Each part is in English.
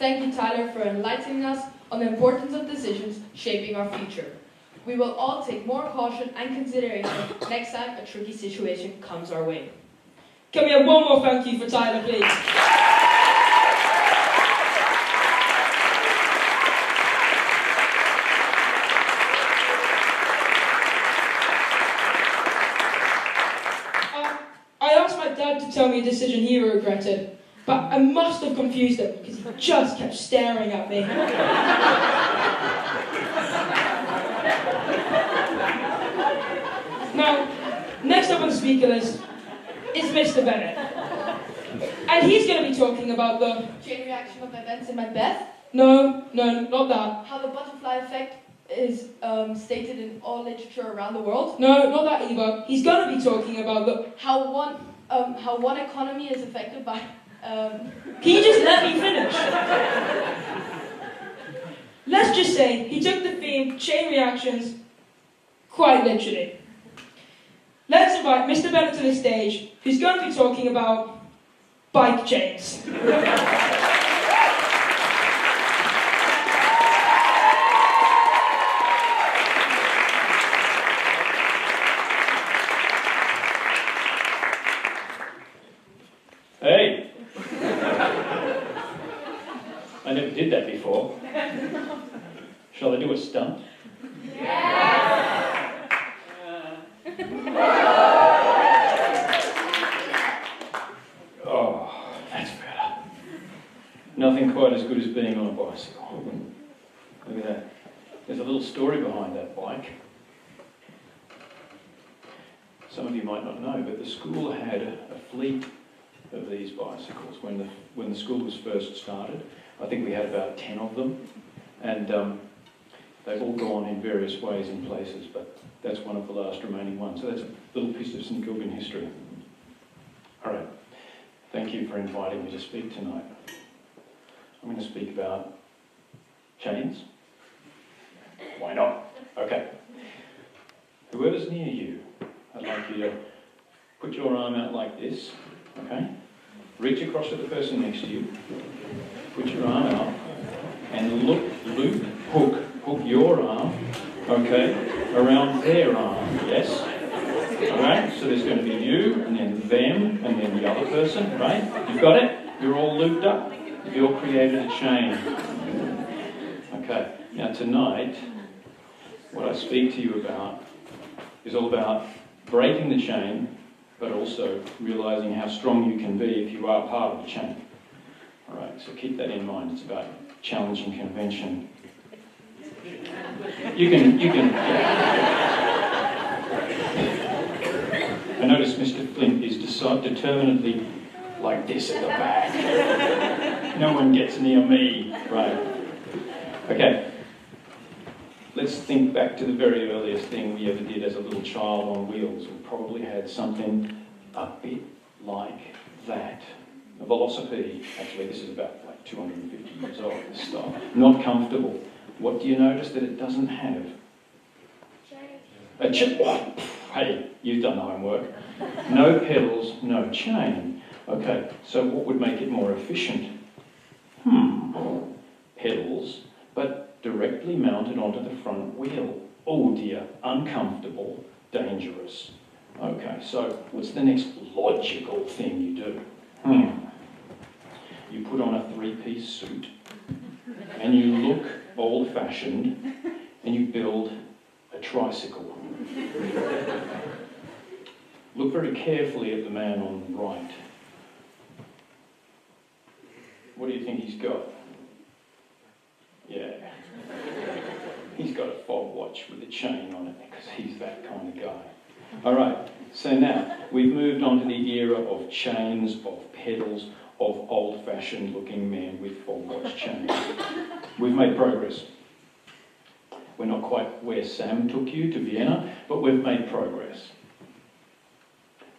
Thank you, Tyler, for enlightening us on the importance of decisions shaping our future. We will all take more caution and consideration next time a tricky situation comes our way. Can we have one more thank you for Tyler, please? I asked my dad to tell me a decision he regretted, but I must have confused him because he just kept staring at me. Now, next up on the speaker list is Mr. Bennet. And he's going to be talking about the Chain reaction of events in Macbeth. No, not that. How the butterfly effect is stated in all literature around the world. No, not that either. He's going to be talking about the how one economy is affected by. Can you just let me finish? Let's just say he took the theme chain reactions quite literally. Let's invite Mr. Bennet to the stage, who's going to be talking about bike chains. Hey! I never did that before. Shall I do a stunt? Oh, that's better. Nothing quite as good as being on a bicycle. Look at that. There's a little story behind that bike. Some of you might not know, but the school had a fleet of these bicycles when the school was first started. I think we had about 10 of them, and they've all gone in various ways and places, but that's one of the last remaining ones. So that's a little piece of St Kilgan history. All right, thank you for inviting me to speak tonight. I'm going to speak about chains. Why not? Okay. Whoever's near you, I'd like you to put your arm out like this, okay? Reach across to the person next to you, put your arm out, and hook your arm, okay, around their arm, yes? Alright, so there's going to be you, and then them, and then the other person, right? You've got it? You're all looped up. You've created a chain. Okay, now tonight, what I speak to you about is all about breaking the chain, but also realising how strong you can be if you are part of the chain. Alright, so keep that in mind. It's about challenging convention. You can. I notice Mr. Flint is determinedly like this at the back. No one gets near me. Right. Okay. Let's think back to the very earliest thing we ever did as a little child on wheels. We probably had something a bit like that. A velocipede. Actually, this is about like 250 years old, this stuff. Not comfortable. What do you notice that it doesn't have? A chain. Oh, hey, you've done the homework. No pedals, no chain. Okay, so what would make it more efficient? Pedals, but directly mounted onto the front wheel. Oh dear, uncomfortable, dangerous. Okay, so what's the next logical thing you do? You put on a three-piece suit, and you look old-fashioned, and you build a tricycle. Look very carefully at the man on the right. What do you think he's got? Yeah. He's got a fob watch with a chain on it, because he's that kind of guy. All right, so now we've moved on to the era of chains, of pedals, of old-fashioned looking men with fob watch chains. We've made progress. We're not quite where Sam took you to Vienna, but we've made progress.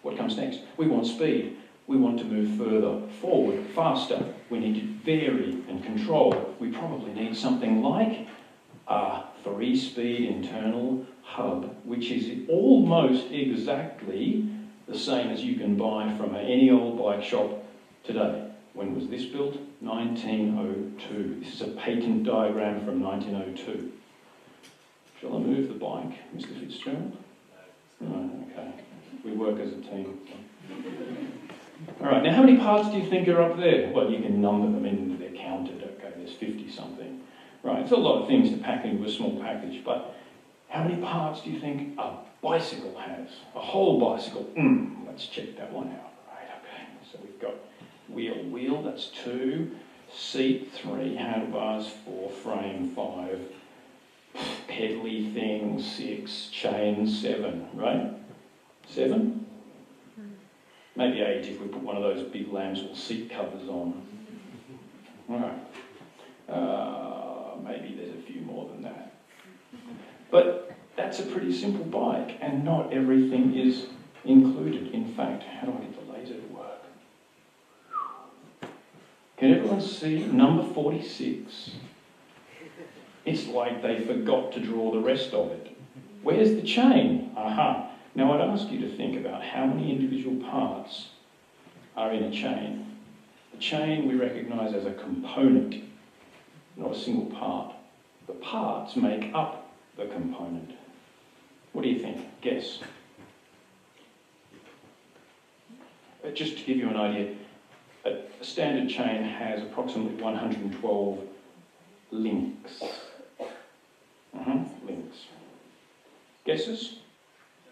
What comes next? We want speed. We want to move further, forward, faster. We need to vary and control. We probably need something like a 3-speed internal hub, which is almost exactly the same as you can buy from any old bike shop today. When was this built? 1902. This is a patent diagram from 1902. Shall I move the bike, Mr. Fitzgerald? No, okay. We work as a team. All right, now how many parts do you think are up there? Well, you can number them in, they're counted. Okay, there's 50-something. Right, it's a lot of things to pack into a small package, but how many parts do you think a bicycle has? A whole bicycle? Let's check that one out. Right, okay. So we've got wheel, that's 2. Seat, 3. Handlebars, 4. Frame, 5. Pedally thing, 6. Chain, 7. Right? 7? Maybe 8 if we put one of those big lambs or seat covers on. All right. Maybe there's a few more than that. But that's a pretty simple bike, and not everything is included. In fact, how do I get the laser to work? Can everyone see number 46? It's like they forgot to draw the rest of it. Where's the chain? Aha. Now I'd ask you to think about how many individual parts are in a chain. The chain we recognise as a component, not a single part. The parts make up the component. What do you think? Guess. Just to give you an idea, a standard chain has approximately 112 links. Links. Guesses?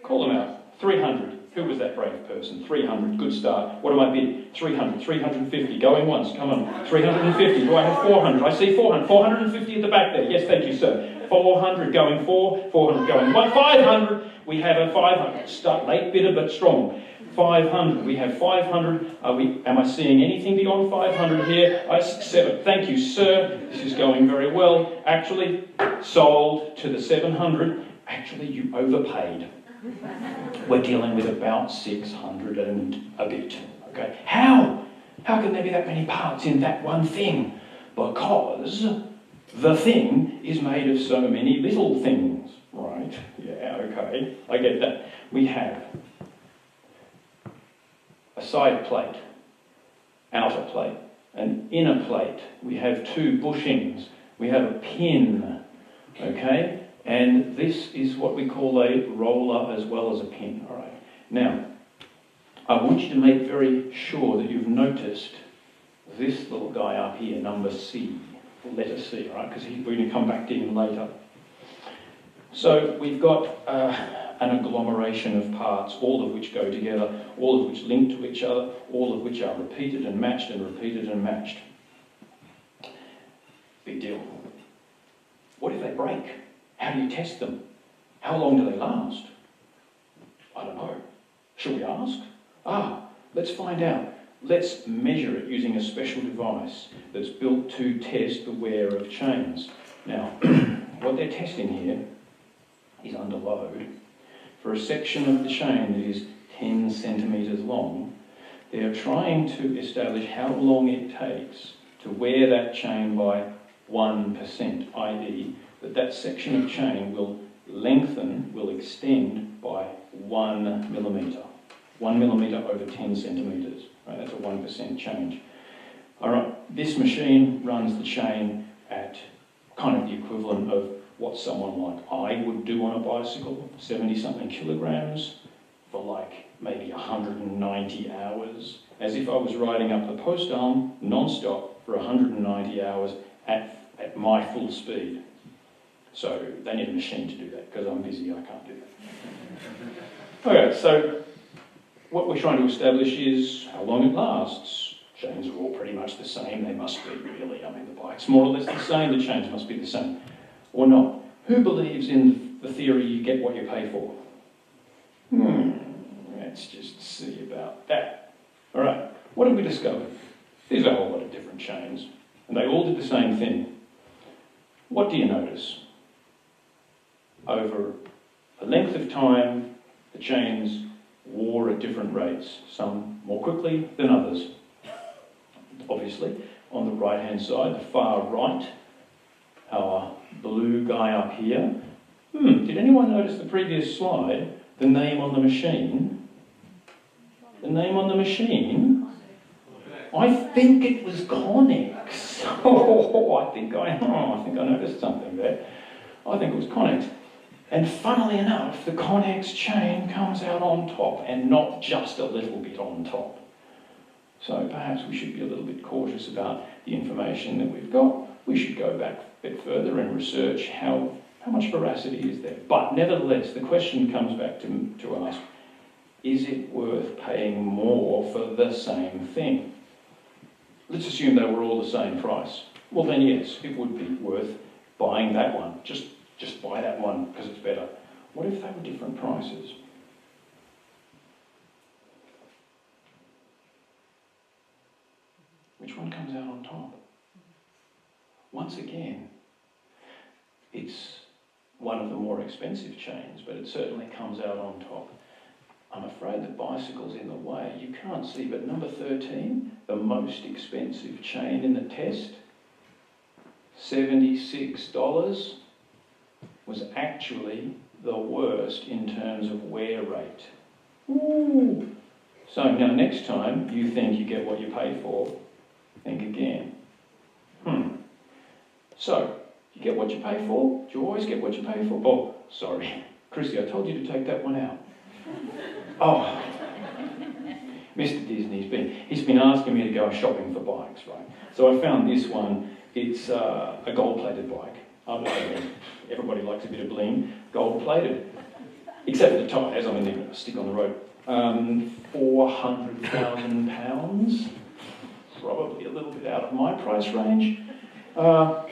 Call them out. 300. Who was that brave person? 300. Good start. What am I bidding? 300. 350. Going once. Come on. 350. Do I have 400? I see 400. 450 at the back there. Yes, thank you, sir. 400 going 4. 400 going 1. 500. We have a 500. Start late bidder but strong. 500. We have 500. Am I seeing anything beyond 500 here? 7. Thank you, sir. This is going very well. Actually, sold to the 700. Actually, you overpaid. We're dealing with about 600 and a bit. Okay. How? How can there be that many parts in that one thing? Because the thing is made of so many little things. Right. Yeah, okay. I get that. We have a side plate, outer plate, an inner plate. We have 2 bushings. We have a pin. Okay. And this is what we call a roller as well as a pin. All right. Now, I want you to make very sure that you've noticed this little guy up here, number C, letter C, all right? Because we're going to come back to him later. So we've got an agglomeration of parts, all of which go together, all of which link to each other, all of which are repeated and matched and repeated and matched. Big deal. What if they break? How do you test them? How long do they last? I don't know. Shall we ask? Let's find out. Let's measure it using a special device that's built to test the wear of chains. Now, what they're testing here is under load. For a section of the chain that is 10 centimetres long, they are trying to establish how long it takes to wear that chain by 1%, i.e. that section of chain will lengthen, will extend by 1 millimetre. 1 millimetre over 10 centimetres. Right, that's a 1% change. All right, this machine runs the chain at kind of the equivalent of what someone like I would do on a bicycle, 70-something kilograms, for like maybe 190 hours, as if I was riding up the post arm non-stop for 190 hours at my full speed. So they need a machine to do that, because I'm busy, I can't do that. Okay, so what we're trying to establish is how long it lasts. Chains are all pretty much the same, they must be really. I mean, the bike's more or less the same, the chains must be the same. Or not. Who believes in the theory you get what you pay for? Let's just see about that. All right, what have we discovered? There's a whole lot of different chains, and they all did the same thing. What do you notice? Over a length of time, the chains wore at different rates, some more quickly than others. Obviously, on the right-hand side, the far right, our blue guy up here. Did anyone notice the previous slide, the name on the machine? The name on the machine? I think it was Connex. I think I noticed something there. I think it was Connex. And funnily enough, the Connex chain comes out on top, and not just a little bit on top. So perhaps we should be a little bit cautious about the information that we've got. We should go back a bit further and research how much veracity is there. But nevertheless, the question comes back to ask, is it worth paying more for the same thing? Let's assume they were all the same price. Well then yes, it would be worth buying that one. Just buy that one because it's better. What if they were different prices? Which one comes out on top? Once again, it's one of the more expensive chains, but it certainly comes out on top. I'm afraid the bicycle's in the way. You can't see, but number 13, the most expensive chain in the test, $76, was actually the worst in terms of wear rate. Ooh. So now next time you think you get what you pay for, think again. So, you get what you pay for? Do you always get what you pay for? Oh, sorry. Chrissy, I told you to take that one out. Oh, Mr. Disney, he's been asking me to go shopping for bikes, right? So I found this one. It's a gold-plated bike. I don't know, everybody likes a bit of bling. Gold-plated. Except for the tyres, I mean, they're going to stick on the road. £400,000. Probably a little bit out of my price range. But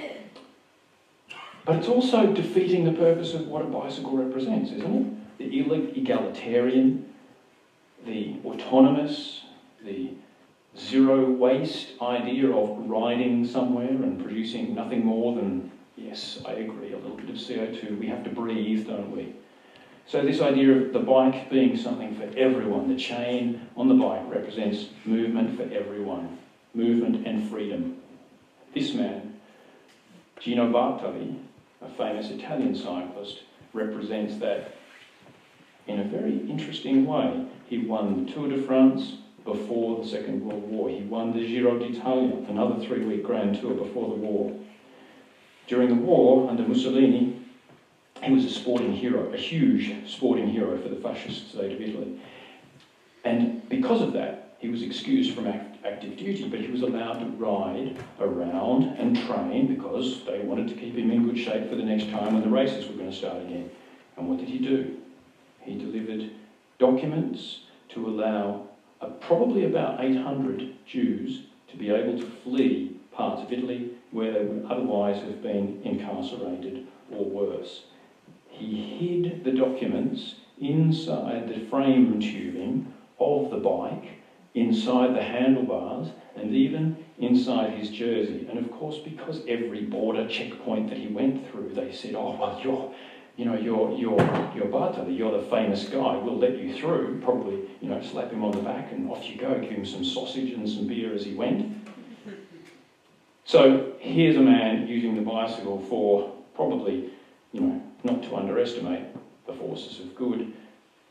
it's also defeating the purpose of what a bicycle represents, isn't it? The egalitarian, the autonomous, the zero waste idea of riding somewhere and producing nothing more than, yes, I agree, a little bit of CO2. We have to breathe, don't we? So this idea of the bike being something for everyone, the chain on the bike represents movement for everyone, movement and freedom. This man, Gino Bartali, a famous Italian cyclist, represents that in a very interesting way. He won the Tour de France before the Second World War. He won the Giro d'Italia, another 3-week Grand Tour before the war. During the war, under Mussolini, he was a sporting hero, a huge sporting hero for the fascist state of Italy. And because of that, he was excused from active duty, but he was allowed to ride around and train because they wanted to keep him in good shape for the next time when the races were going to start again. And what did he do? He delivered documents to allow probably about 800 Jews to be able to flee parts of Italy where they would otherwise have been incarcerated or worse. He hid the documents inside the frame tubing of the bike, inside the handlebars, and even inside his jersey. And of course, because every border checkpoint that he went through, they said, oh, well, you're Bartali, you're the famous guy, we'll let you through. Probably, slap him on the back and off you go, give him some sausage and some beer as he went. So here's a man using the bicycle for probably, not to underestimate the forces of good,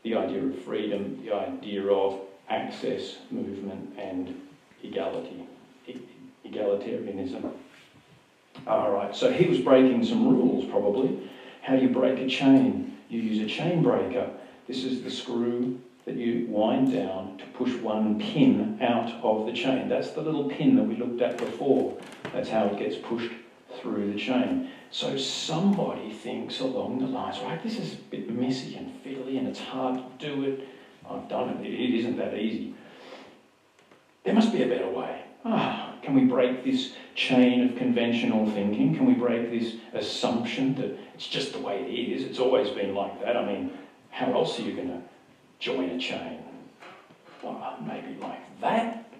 the idea of freedom, the idea of access, movement, and equality, egalitarianism. All right, so he was breaking some rules, probably. How do you break a chain? You use a chain breaker. This is the screw that you wind down to push one pin out of the chain. That's the little pin that we looked at before. That's how it gets pushed through the chain. So somebody thinks along the lines, right, this is a bit messy and fiddly and it's hard to do it. I've done it. It isn't that easy. There must be a better way. Can we break this chain of conventional thinking? Can we break this assumption that it's just the way it is? It's always been like that. I mean, how else are you going to join a chain? Well, maybe like that.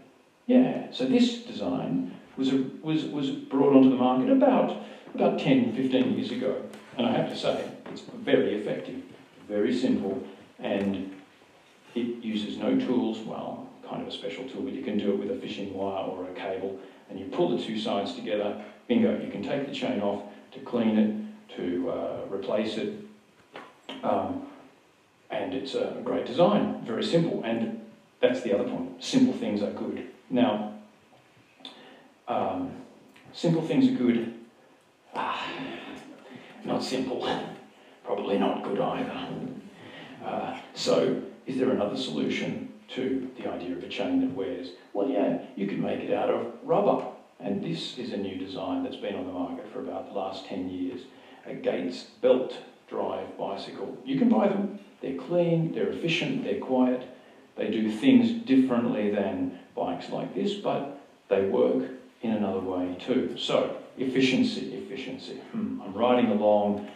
Yeah. So this design was brought onto the market about 10, 15 years ago. And I have to say, it's very effective, very simple, and it uses no tools, well, kind of a special tool, but you can do it with a fishing wire or a cable, and you pull the two sides together, bingo, you can take the chain off to clean it, to replace it, and it's a great design, very simple, and that's the other point, simple things are good. Now, Simple things are good. Not simple. Probably not good either. So, is there another solution to the idea of a chain that wears? Well, yeah, you could make it out of rubber. And this is a new design that's been on the market for about the last 10 years. A Gates belt drive bicycle. You can buy them. They're clean, they're efficient, they're quiet. They do things differently than bikes like this, but they work in another way too. So, efficiency. I'm riding along.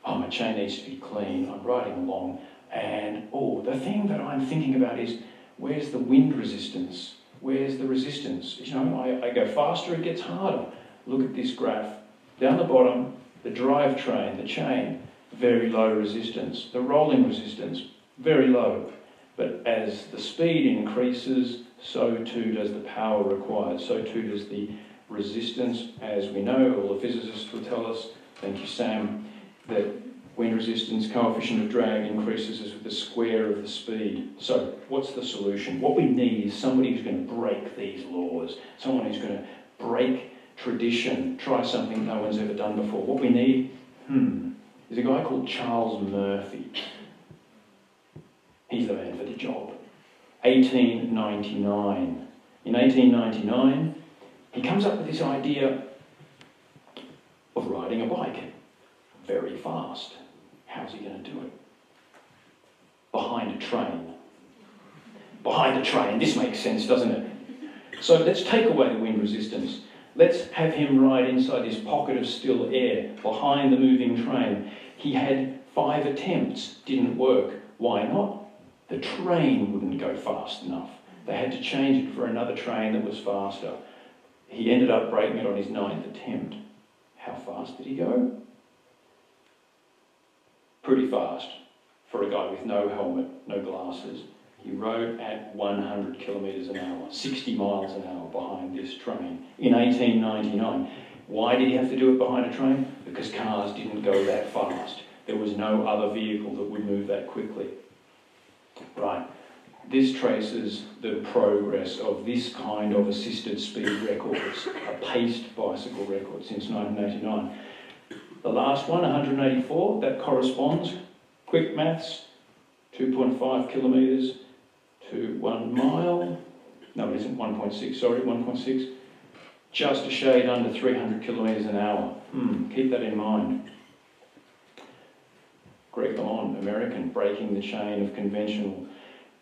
Oh, my chain needs to be clean. I'm riding along. And, the thing that I'm thinking about is, where's the wind resistance? Where's the resistance? You know, I go faster, it gets harder. Look at this graph. Down the bottom, the drivetrain, the chain, very low resistance. The rolling resistance, very low. But as the speed increases, so too does the power required. So too does the resistance. As we know, all the physicists will tell us, thank you Sam, that wind resistance, coefficient of drag increases as with the square of the speed. So what's the solution? What we need is somebody who's going to break these laws, someone who's going to break tradition, try something no one's ever done before. What we need is a guy called Charles Murphy. He's the man for the job. 1899. In 1899, he comes up with this idea of riding a bike very fast. How's he going to do it? Behind a train. Behind a train. This makes sense, doesn't it? So let's take away the wind resistance. Let's have him ride inside this pocket of still air behind the moving train. He had 5 attempts, didn't work. Why not? The train wouldn't go fast enough. They had to change it for another train that was faster. He ended up breaking it on his 9th attempt. How fast did he go? Pretty fast for a guy with no helmet, no glasses. He rode at 100 kilometres an hour, 60 miles an hour behind this train in 1899. Why did he have to do it behind a train? Because cars didn't go that fast. There was no other vehicle that would move that quickly. Right. This traces the progress of this kind of assisted speed records, a paced bicycle record since 1989. The last one, 184, that corresponds, quick maths, 2.5 kilometres to 1 mile. No, it isn't 1.6, sorry, 1.6. Just a shade under 300 kilometres an hour. Keep that in mind. Greg LeMond, American, breaking the chain of conventional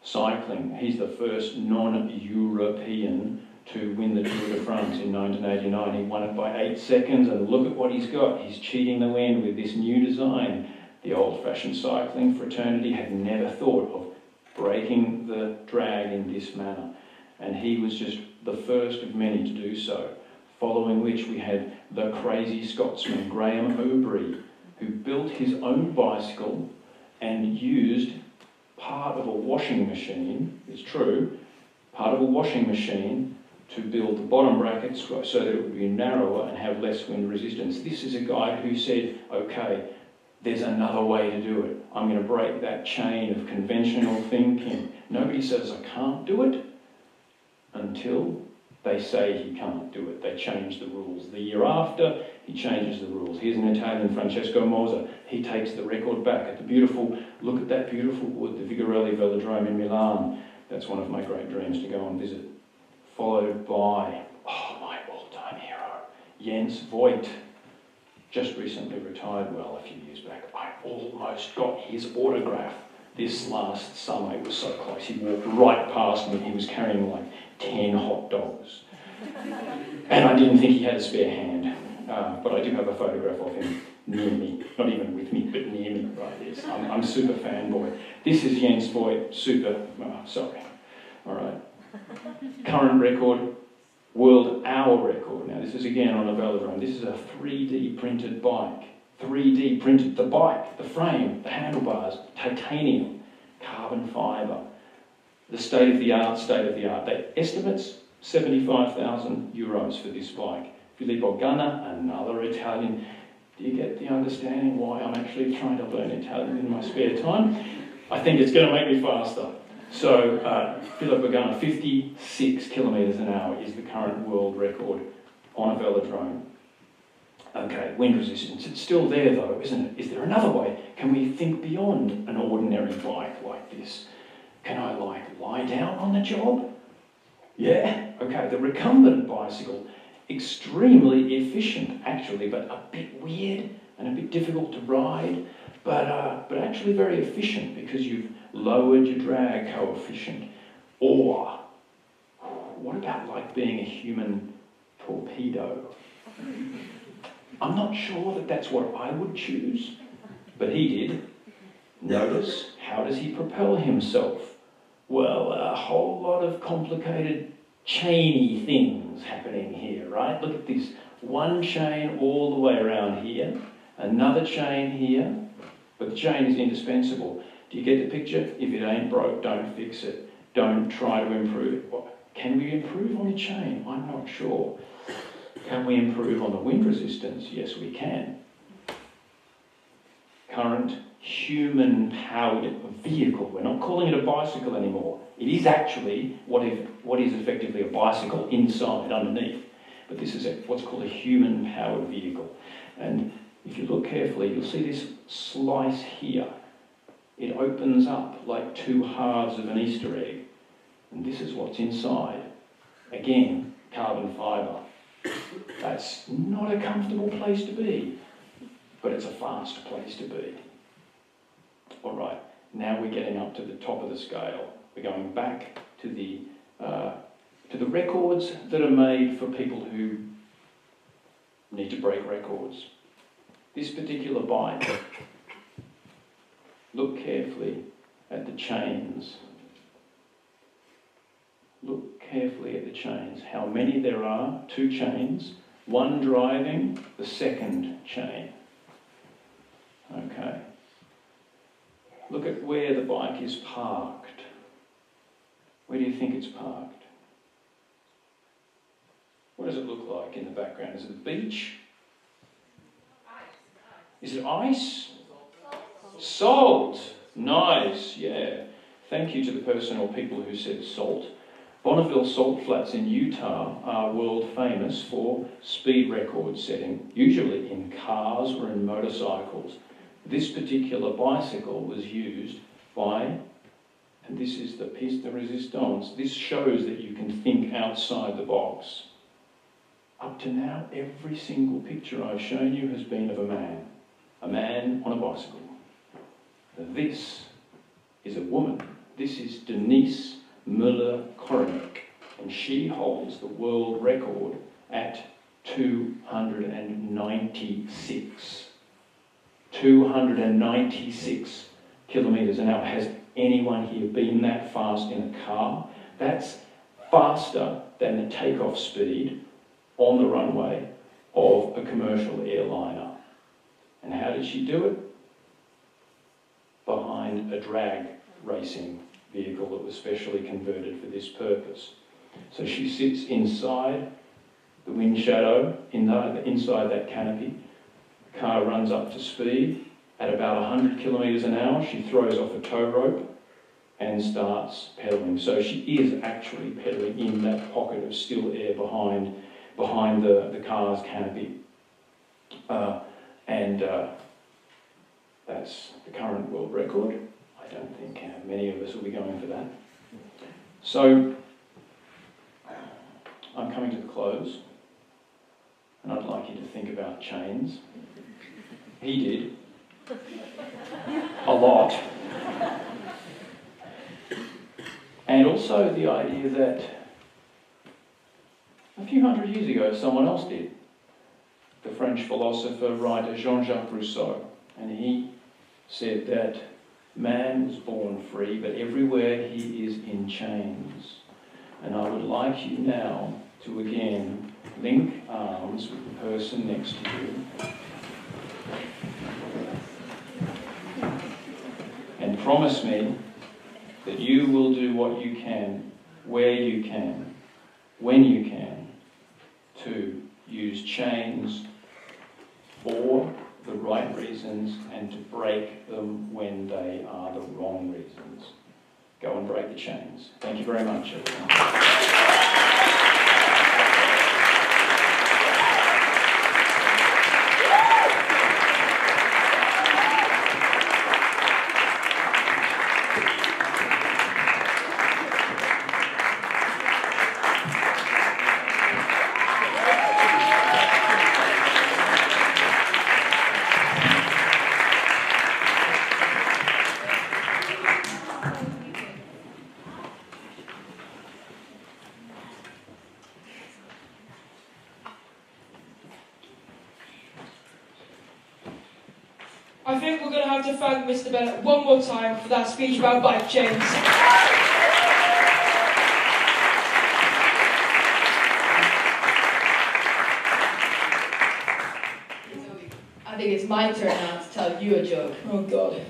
cycling. He's the first non-European to win the Tour de France in 1989. He won it by 8 seconds, and look at what he's got. He's cheating the wind with this new design. The old-fashioned cycling fraternity had never thought of breaking the drag in this manner, and he was just the first of many to do so, following which we had the crazy Scotsman Graham O'Brien, who built his own bicycle and used part of a washing machine, it's true, part of a washing machine to build the bottom brackets so that it would be narrower and have less wind resistance. This is a guy who said, okay, there's another way to do it. I'm going to break that chain of conventional thinking. Nobody says I can't do it until they say he can't do it. They change the rules. The year after, he changes the rules. Here's an Italian, Francesco Moser. He takes the record back at the beautiful, look at that beautiful wood, the Vigorelli Velodrome in Milan. That's one of my great dreams to go and visit. Followed by, my all-time hero, Jens Voigt. Just recently retired, well, a few years back. I almost got his autograph this last summer. It was so close. He walked right past me. He was carrying like 10 hot dogs. And I didn't think he had a spare hand. But I do have a photograph of him near me. Not even with me, but near me. Right, yes. I'm super fanboy. This is Jens Voigt, sorry. All right. Current record, world hour record. Now this is again on a velodrome. This is a 3D printed bike. 3D printed, the bike, the frame, the handlebars, titanium, carbon fibre. The state of the art. They estimates 75,000 euros for this bike. Filippo Ganna, another Italian. Do you get the understanding why I'm actually trying to learn Italian in my spare time? I think it's going to make me faster. So, Filippo Ganna, 56 kilometres an hour is the current world record on a velodrome. Okay, wind resistance. It's still there though, isn't it? Is there another way? Can we think beyond an ordinary bike like this? Can I lie down on the job? Yeah, okay, the recumbent bicycle, extremely efficient actually, but a bit weird and a bit difficult to ride, but actually very efficient because you've lowered your drag coefficient. Or, what about like being a human torpedo? I'm not sure that that's what I would choose, but he did. Notice, how does he propel himself? Well, a whole lot of complicated chainy things happening here, right? Look at this. One chain all the way around here, another chain here, but the chain is indispensable. Do you get the picture? If it ain't broke, don't fix it. Don't try to improve it. Can we improve on the chain? I'm not sure. Can we improve on the wind resistance? Yes, we can. Current human-powered vehicle. We're not calling it a bicycle anymore. It is actually what is effectively a bicycle inside, underneath. But this is what's called a human-powered vehicle. And if you look carefully, you'll see this slice here. It opens up like two halves of an Easter egg. And this is what's inside. Again, carbon fibre. That's not a comfortable place to be, but it's a fast place to be. All right, now we're getting up to the top of the scale. We're going back to the records that are made for people who need to break records. This particular bike, look carefully at the chains. Look carefully at the chains. How many there are? 2 chains. One driving, the second chain. Okay. Look at where the bike is parked. Where do you think it's parked? What does it look like in the background? Is it the beach? Is it ice? Salt. Nice, yeah. Thank you to the person or people who said salt. Bonneville Salt Flats in Utah are world famous for speed record setting, usually in cars or in motorcycles. This particular bicycle was used by, and this is the pièce de résistance, this shows that you can think outside the box. Up to now, every single picture I've shown you has been of a man on a bicycle. This is a woman. This is Denise Müller-Koronek, and she holds the world record at 296. 296 kilometres an hour. Has anyone here been that fast in a car? That's faster than the takeoff speed on the runway of a commercial airliner. And how did she do it? Behind a drag racing vehicle that was specially converted for this purpose. So she sits inside the wind shadow, inside that canopy. The car runs up to speed. At about 100 kilometres an hour, she throws off a tow rope and starts pedalling. So she is actually pedalling in that pocket of still air behind the car's canopy. That's the current world record. I don't think many of us will be going for that. So, I'm coming to the close, and I'd like you to think about chains. He did. A lot. And also the idea that a few hundred years ago someone else did. The French philosopher, writer Jean-Jacques Rousseau. And he said that man was born free, but everywhere he is in chains. And I would like you now to again link arms with the person next to you. And promise me that you will do what you can, where you can, when you can, to use chains for the right reasons and to break them when they are the wrong reasons. Go and break the chains. Thank you very much, everyone. think we're going to have to thank Mr. Bennet one more time for that speech about bike chains. I think it's my turn now to tell you a joke. Oh God.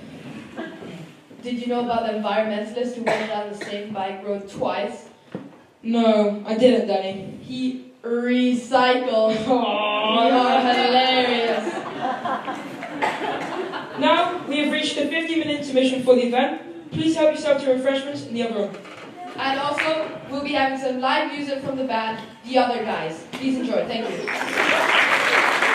Did you know about the environmentalist who went down the same bike road twice? No, I didn't, Danny. He recycled. Oh, You are hilarious. Now we have reached the 50-minute intermission for the event. Please help yourself to refreshments in the other room. And also, we'll be having some live music from the band, The Other Guys. Please enjoy. Thank you.